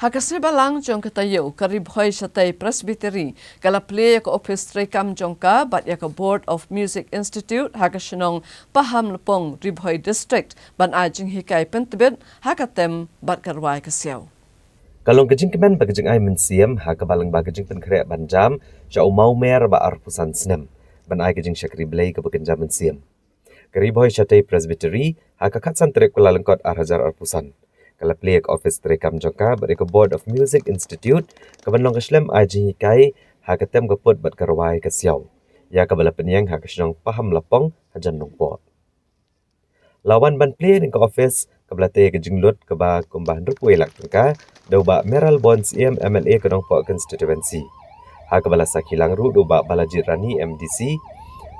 Hakasne balang jong katayo karib hoy satay presbytery kala play ko office trekam jongka bat ya Board of Music Institute hakasinong paham lepong ribhoy district ban ajing hikay pentibit hakatem bat karwai kasyaw. Kalong kajing kemen bagajing ay mensiam hakabalang bagajing penkreak banjam sya umau mer ba arpusan snem ban ay kajing syakri blay ke bekenjam mensiam. Karib hoy satay presbytery hakakatsan trek kula lengkot arhajar arpusan. Kala play office trekam jongka bari ke Board of Music Institute kebenlong keslem ajing hikai hakatem keput bat karwai kasyaw. Ya kabala penyang hakasyong paham lapong hajan nongpot. Lawan ban play ke office kabala te kejinglut keba kumbahan rupui lak tengka doba Meral Bonds MLA kedongpot constituency. Hakabala sakilang ru doba Balajit Rani MDC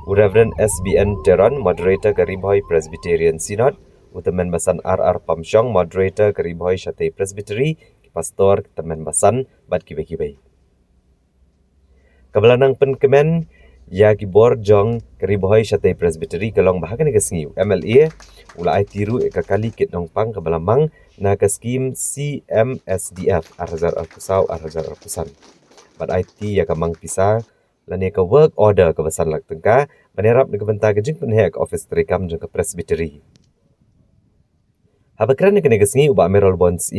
Reverend SBN Teron moderator Karibhoy Presbyterian Synod Utemen Basan RR Pamsyong moderator Karibhoy Syatay Presbytery Pastor Temen Basan bat kibai-kibai. Kabalanang penkemen ya kibor jong Karibhoy Syatay Presbytery kalong bahagan ke sengiu MLA ula ai tiru ekakali kit nongpang kabalamang na ke skim CMSDF arhazar arpusau arhazar arpusan. Bat IT ya kamang pisah lani ke work order ke basan lak tengka menerap ke bentar kejing penhek office trekam jong ke Presbytery. Habakran ni kena kesengi ubak Meral Bonds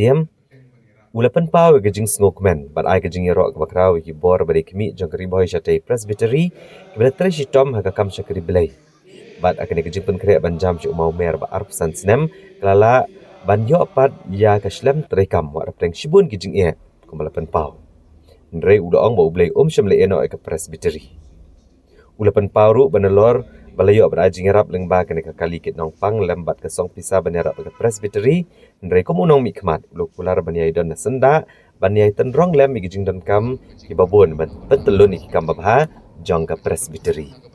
ulapan pau kejing snokmen bat ai kejing yerok kebakrau ki bor bari kemi jong Karibhoy Syatay Presbytery kebela treshi tom hakakam syakri belai bat akan kejing pen krek banjam syuk mau mer ba arpusan snem kelala ban yo pat ya kaslem trekam wa rapeng shibun kejing kembalapan pau ndrei udaong ba ublai syamle eno ke Presbytery ulapan pau ru banelor balayo berajing erap lengba kena kali kit nong pang lembat ke song pisah banyak ke Presbytery ndrei komunong mikmat ulu pular banyai don senda banyai tenrong lem igijing don kam kibabun ban petelun ikam babha jong ke Presbytery.